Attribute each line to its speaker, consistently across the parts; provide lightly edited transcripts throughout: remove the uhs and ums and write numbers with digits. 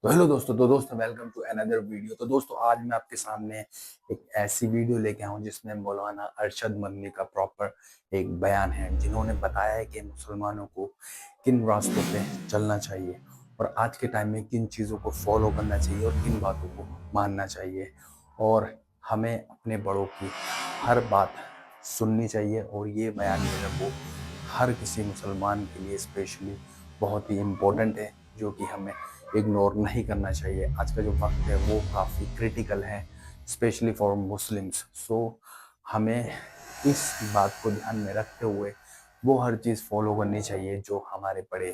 Speaker 1: تو ہیلو دوستو welcome to another video. تو دوستو آج میں آپ کے سامنے ایک ایسی ویڈیو لے کے آؤں جس میں مولانا ارشد مدنی کا پراپر ایک بیان ہے، جنہوں نے بتایا ہے کہ مسلمانوں کو کن راستوں پہ چلنا چاہیے اور آج کے ٹائم میں کن چیزوں کو فالو کرنا چاہیے اور کن باتوں کو ماننا چاہیے، اور ہمیں اپنے بڑوں کی ہر بات سننی چاہیے۔ اور یہ بیان جو ہے وہ ہر کسی مسلمان کے لیے اسپیشلی بہت ہی امپورٹنٹ ہے، جو کہ ہمیں اگنور نہیں کرنا چاہیے۔ آج کا جو وقت ہے وہ کافی کریٹیکل ہے اسپیشلی فار مسلمس، سو ہمیں اس بات کو دھیان میں رکھتے ہوئے وہ ہر چیز فالو کرنی چاہیے جو ہمارے بڑے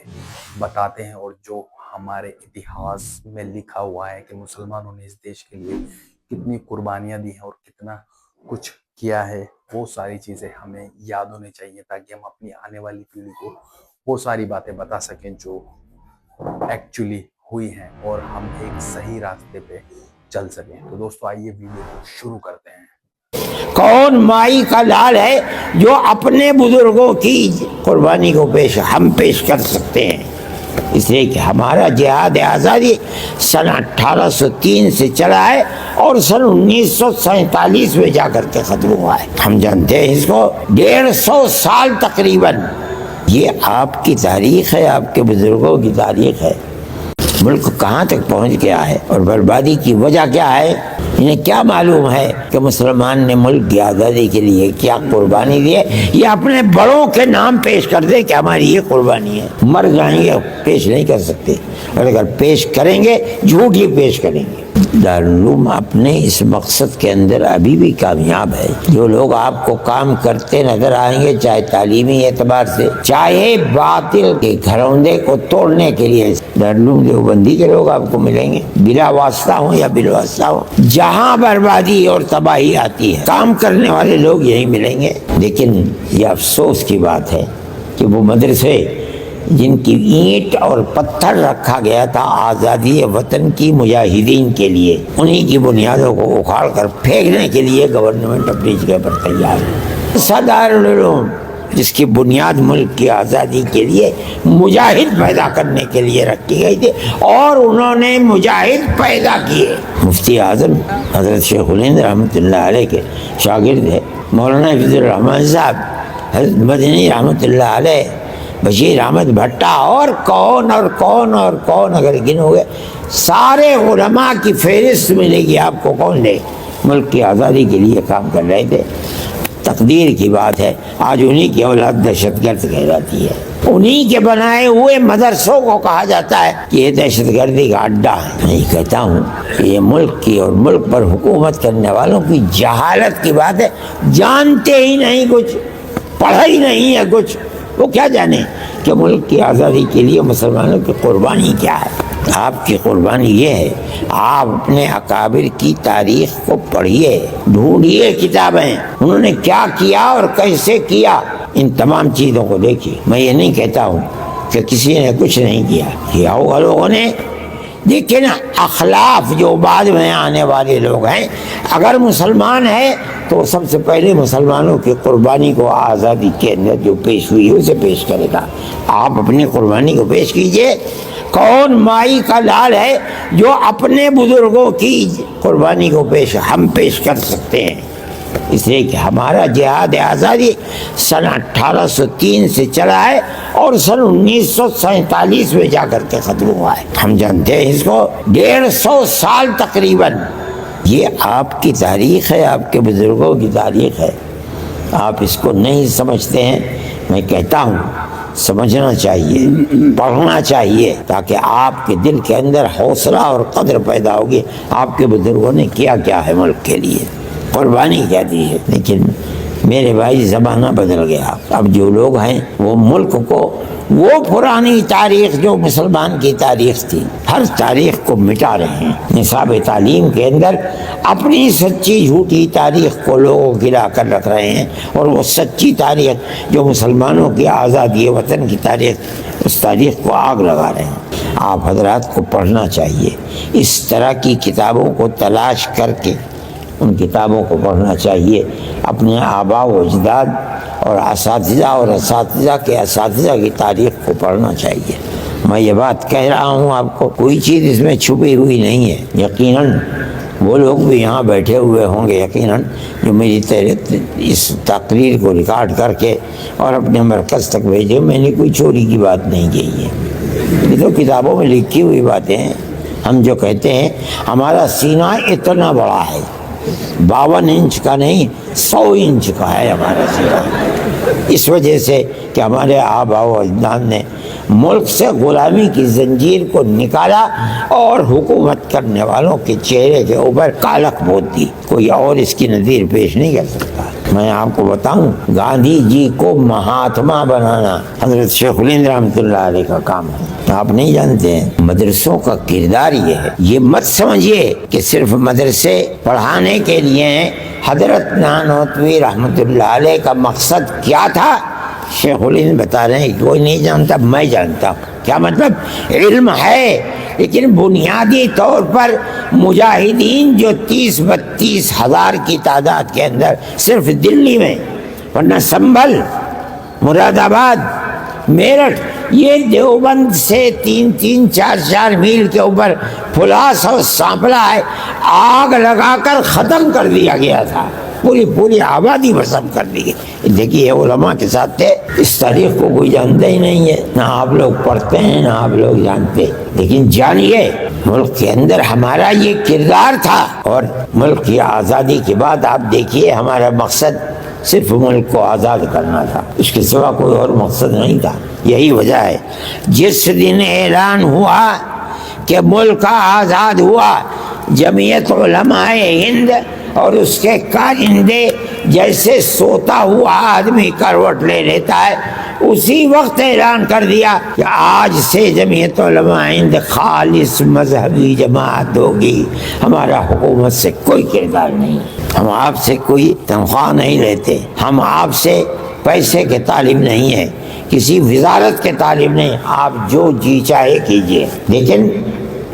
Speaker 1: بتاتے ہیں اور جو ہمارے اتہاس میں لکھا ہوا ہے کہ مسلمانوں نے اس دیش کے لیے کتنی قربانیاں دی ہیں اور کتنا کچھ کیا ہے۔ وہ ساری چیزیں ہمیں یاد ہونی چاہیے تاکہ ہم اپنی آنے والی پیڑھی کو وہ ساری باتیں بتا سکیں جو ایکچولی ہوئی ہیں اور ہم ایک صحیح راستے پہ چل سکیں۔ تو دوستو آئیے ویڈیو کو شروع کرتے ہیں۔
Speaker 2: کون مائی کا لال ہے جو اپنے بزرگوں کی قربانی کو ہم پیش کر سکتے ہیں؟ اس لیے کہ ہمارا جہاد آزادی سن 1803 سے چلا ہے اور سن 1947 میں جا کر کے ختم ہوا ہے۔ ہم جانتے ہیں اس کو 150 سال تقریباً یہ آپ کی تاریخ ہے، آپ کے بزرگوں کی تاریخ ہے۔ ملک کہاں تک پہنچ گیا ہے اور بربادی کی وجہ کیا ہے؟ انہیں کیا معلوم ہے کہ مسلمان نے ملک کی آزادی کے لیے کیا قربانی دی ہے؟ یہ اپنے بڑوں کے نام پیش کر دیں کہ ہماری یہ قربانی ہے، مر جائیں گے پیش نہیں کر سکتے، اور اگر پیش کریں گے جھوٹ ہی پیش کریں گے۔ دارالعلوم اپنے اس مقصد کے اندر ابھی بھی کامیاب ہے۔ جو لوگ آپ کو کام کرتے نظر آئیں گے، چاہے تعلیمی اعتبار سے، چاہے باطل کے گھروندے کو توڑنے کے لیے، دارالعلوم دیوبندی کے لوگ آپ کو ملیں گے، بلا واسطہ ہوں یا بالواسطہ ہوں۔ جہاں بربادی اور تباہی آتی ہے کام کرنے والے لوگ یہی ملیں گے۔ لیکن یہ افسوس کی بات ہے کہ وہ مدرسے جن کی اینٹ اور پتھر رکھا گیا تھا آزادی وطن کی مجاہدین کے لیے، انہی کی بنیادوں کو اکھاڑ کر پھینکنے کے لیے گورنمنٹ اپنی جگہ پر تیار ہے۔ دارالعلوم جس کی بنیاد ملک کی آزادی کے لیے مجاہد پیدا کرنے کے لیے رکھی گئی تھی، اور انہوں نے مجاہد پیدا کیے۔ مفتی اعظم حضرت شیخ الہند رحمۃ اللہ علیہ کے شاگرد ہے مولانا حفیظ الرحمان صاحب، حضرت مدنی رحمۃ اللہ علیہ، بشیر احمد بھٹا، اور کون اور کون اور کون اگر گنو گے سارے علماء کی فہرست ملے گی آپ کو، کون لے ملک کی آزادی کے لیے کام کر رہے تھے۔ تقدیر کی بات ہے آج انہی کی اولاد دہشت گرد کہلاتی ہے۔ انہی کے بنائے ہوئے مدرسوں کو کہا جاتا ہے کہ یہ دہشت گردی کا اڈا ہے۔ میں کہتا ہوں کہ یہ ملک کی اور ملک پر حکومت کرنے والوں کی جہالت کی بات ہے، جانتے ہی نہیں کچھ، پڑھا ہی نہیں ہے کچھ۔ وہ کیا جانے کہ ملک کی آزادی کے لیے مسلمانوں کی قربانی کیا ہے۔ آپ کی قربانی یہ ہے، آپ اپنے اکابر کی تاریخ کو پڑھیے، ڈھونڈیے کتابیں، انہوں نے کیا کیا اور کیسے کیا، ان تمام چیزوں کو دیکھیے۔ میں یہ نہیں کہتا ہوں کہ کسی نے کچھ نہیں کیا ہوگا لوگوں نے، لیکن اخلاف جو بعد میں آنے والے لوگ ہیں، اگر مسلمان ہے تو سب سے پہلے مسلمانوں کی قربانی کو آزادی کے اندر جو پیش ہوئی ہے اسے پیش کرے گا۔ آپ اپنی قربانی کو پیش کیجئے۔ کون مائی کا لال ہے جو اپنے بزرگوں کی قربانی کو ہم پیش کر سکتے ہیں؟ اس لیے کہ ہمارا جہاد آزادی سن 1803 سے چلا ہے اور سن 1947 میں جا کر کے ختم ہوا ہے۔ ہم جانتے ہیں اس کو 150 سال تقریباً یہ آپ کی تاریخ ہے، آپ کے بزرگوں کی تاریخ ہے۔ آپ اس کو نہیں سمجھتے ہیں، میں کہتا ہوں سمجھنا چاہیے، پڑھنا چاہیے، تاکہ آپ کے دل کے اندر حوصلہ اور قدر پیدا ہوگی آپ کے بزرگوں نے کیا کیا ہے ملک کے لیے، قربانی کیا دی ہے۔ لیکن میرے بھائی زمانہ بدل گیا، اب جو لوگ ہیں وہ ملک کو وہ پرانی تاریخ جو مسلمان کی تاریخ تھی، ہر تاریخ کو مٹا رہے ہیں۔ نصاب تعلیم کے اندر اپنی سچی جھوٹی تاریخ کو لوگوں گرا کر رکھ رہے ہیں، اور وہ سچی تاریخ جو مسلمانوں کی آزادی وطن کی تاریخ، اس تاریخ کو آگ لگا رہے ہیں۔ آپ حضرات کو پڑھنا چاہیے، اس طرح کی کتابوں کو تلاش کر کے ان کتابوں کو پڑھنا چاہیے، اپنے آباء و اجداد اور اساتذہ کے اساتذہ کی تاریخ کو پڑھنا چاہیے۔ میں یہ بات کہہ رہا ہوں آپ کو، کوئی چیز اس میں چھپی ہوئی نہیں ہے. یقیناً وہ لوگ بھی یہاں بیٹھے ہوئے ہوں گے یقیناً جو میری اس تقریر کو ریکارڈ کر کے اور اپنے مرکز تک بھیجے. میں نے کوئی چوری کی بات نہیں کہی ہے، یہ تو کتابوں میں لکھی ہوئی باتیں ہیں. ہم جو کہتے ہیں ہمارا سینہ اتنا بڑا ہے، 52 انچ کا نہیں 100 انچ کا ہے ہمارا سینہ، اس وجہ سے کہ ہمارے آباء و اجداد نے ملک سے غلامی کی زنجیر کو نکالا اور حکومت کرنے والوں کے چہرے کے اوپر کالک پوت دی. کوئی اور اس کی نظیر پیش نہیں کر سکتا. میں آپ کو بتاؤں، گاندھی جی کو مہاتما بنانا حضرت شیخ الہند رحمۃ اللہ علیہ کا کام ہے. آپ نہیں جانتے ہیں مدرسوں کا کردار یہ ہے. یہ مت سمجھیے کہ صرف مدرسے پڑھانے کے لیے ہیں. حضرت نانوتوی رحمۃ اللہ علیہ کا مقصد کیا تھا؟ شیخ الہند بتا رہے ہیں کوئی نہیں جانتا، میں جانتا ہوں. کیا مطلب؟ علم ہے لیکن بنیادی طور پر مجاہدین جو 30-32 ہزار کی تعداد کے اندر صرف دلی میں، ورنہ سنبھل، مراد آباد، میرٹھ، یہ دیوبند سے 3-3 4-4 میل کے اوپر پھلاس اور سانپلا ہے، آگ لگا کر ختم کر دیا گیا تھا. پوری آبادی بسم کر دی گئی. دیکھیے علماء کے ساتھ تھے. اس تاریخ کو کوئی جانتا ہی نہیں ہے، نہ آپ لوگ پڑھتے ہیں نہ آپ لوگ جانتے. لیکن جانیے ملک کے اندر ہمارا یہ کردار تھا. اور ملک کی آزادی کے بعد آپ دیکھیے ہمارا مقصد صرف ملک کو آزاد کرنا تھا، اس کے سوا کوئی اور مقصد نہیں تھا. یہی وجہ ہے جس دن اعلان ہوا کہ ملک آزاد ہوا، جمعیت علماء ہند اور اس کے کارندے جیسے سوتا ہوا آدمی کروٹ لے لیتا ہے، اسی وقت اعلان کر دیا کہ آج سے جمعیت علماء ہند خالص مذہبی جماعت ہوگی. ہمارا حکومت سے کوئی کردار نہیں، ہم آپ سے کوئی تنخواہ نہیں لیتے، ہم آپ سے پیسے کے طالب نہیں ہیں، کسی وزارت کے طالب نہیں. آپ جو جی چاہے کیجیے، لیکن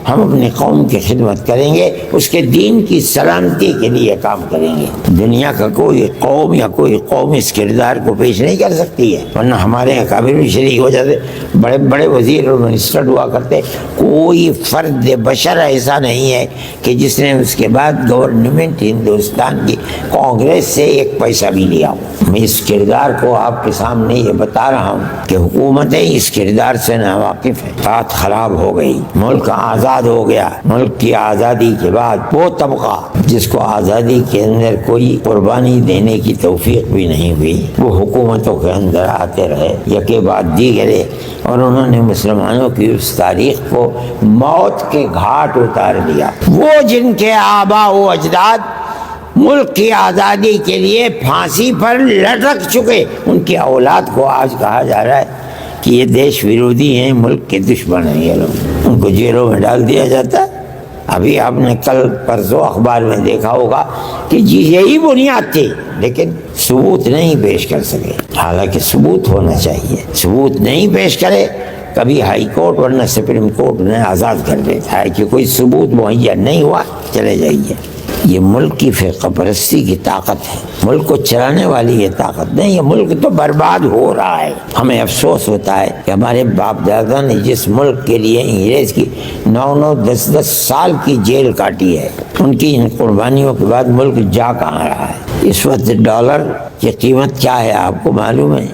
Speaker 2: ہم اپنے قوم کی خدمت کریں گے، اس کے دین کی سلامتی کے لیے کام کریں گے. دنیا کا کوئی قوم یا کوئی قوم اس کردار کو پیش نہیں کر سکتی ہے. ورنہ ہمارے اکابر بھی شریک ہو جاتے، بڑے بڑے وزیر اور منسٹر ہوا کرتے. کوئی فرد بشر ایسا نہیں ہے کہ جس نے اس کے بعد گورنمنٹ ہندوستان کی کانگریس سے ایک پیسہ بھی لیا ہو. میں اس کردار کو آپ کے سامنے یہ بتا رہا ہوں کہ حکومتیں اس کردار سے ناواقف ہیں. بات خراب ہو گئی، ملک آزاد ہو گیا. ملک کی آزادی کے بعد وہ طبقہ جس کو آزادی کے اندر کوئی قربانی دینے کی توفیق بھی نہیں ہوئی، وہ حکومتوں کے اندر آتے رہے یکے بعد دیگرے، اور انہوں نے مسلمانوں کی اس تاریخ کو موت کے گھاٹ اتار دیا. وہ جن کے آباء و اجداد ملک کی آزادی کے لیے پھانسی پر لٹک چکے، ان کی اولاد کو آج کہا جا رہا ہے کہ یہ دیش ویرودھی ہیں، ملک کے دشمن ہیں یہ لوگ. ان کو جیلوں میں ڈال دیا جاتا. ابھی آپ نے کل پرسوں اخبار میں دیکھا ہوگا کہ جی یہی بنیاد تھی، لیکن ثبوت نہیں پیش کر سکے. حالانکہ ثبوت ہونا چاہیے، ثبوت نہیں پیش کرے کبھی ہائی کورٹ ورنہ سپریم کورٹ نے آزاد کر دیتا ہے کہ کوئی ثبوت مہیا نہیں ہوا، چلے جائیے. یہ ملک کی فرقہ پرستی کی طاقت ہے، ملک کو چلانے والی یہ طاقت نہیں. یہ ملک تو برباد ہو رہا ہے. ہمیں افسوس ہوتا ہے کہ ہمارے باپ دادا نے جس ملک کے لیے انگریز کی 9 10 سال کی جیل کاٹی ہے، ان کی ان قربانیوں کے بعد ملک جا کہاں رہا ہے. اس وقت ڈالر کی قیمت کیا ہے آپ کو معلوم ہے؟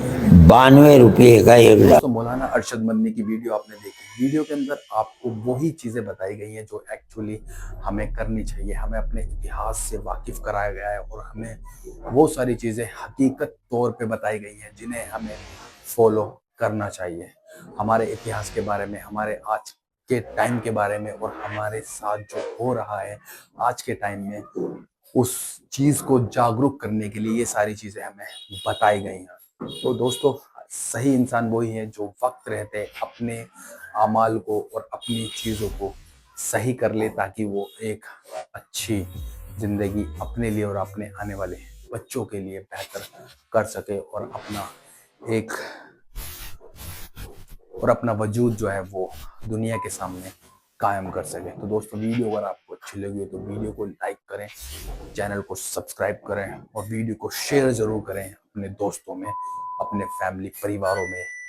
Speaker 2: 92 روپے کا ایک ڈالر.
Speaker 1: تو مولانا ارشد مدنی کی ویڈیو آپ نے دیکھی. ویڈیو کے اندر آپ کو وہی چیزیں بتائی گئی ہیں جو ایکچولی ہمیں کرنی چاہیے. ہمیں اپنے اتہاس سے واقف کرایا گیا ہے اور ہمیں وہ ساری چیزیں حقیقت طور پہ بتائی گئی ہیں جنہیں ہمیں فالو کرنا چاہیے. ہمارے اتہاس کے بارے میں، ہمارے آج کے ٹائم کے بارے میں، اور ہمارے ساتھ جو ہو رہا ہے آج کے ٹائم میں، اس چیز کو جاگروک کرنے کے لیے یہ ساری چیزیں ہمیں بتائی گئی ہیں. تو دوستو، صحیح انسان وہی ہے جو وقت رہتے اپنے اعمال کو اور اپنی چیزوں کو صحیح کر لے، تاکہ وہ ایک اچھی زندگی اپنے لیے اور اپنے آنے والے بچوں کے لیے بہتر کر سکے، اور اپنا وجود جو ہے وہ دنیا کے سامنے قائم کر سکے. تو دوستو، ویڈیو اگر آپ کو اچھی لگی ہو تو ویڈیو کو لائک کریں، چینل کو سبسکرائب کریں، اور ویڈیو کو شیئر ضرور کریں اپنے دوستوں میں، اپنے فیملی پریواروں میں،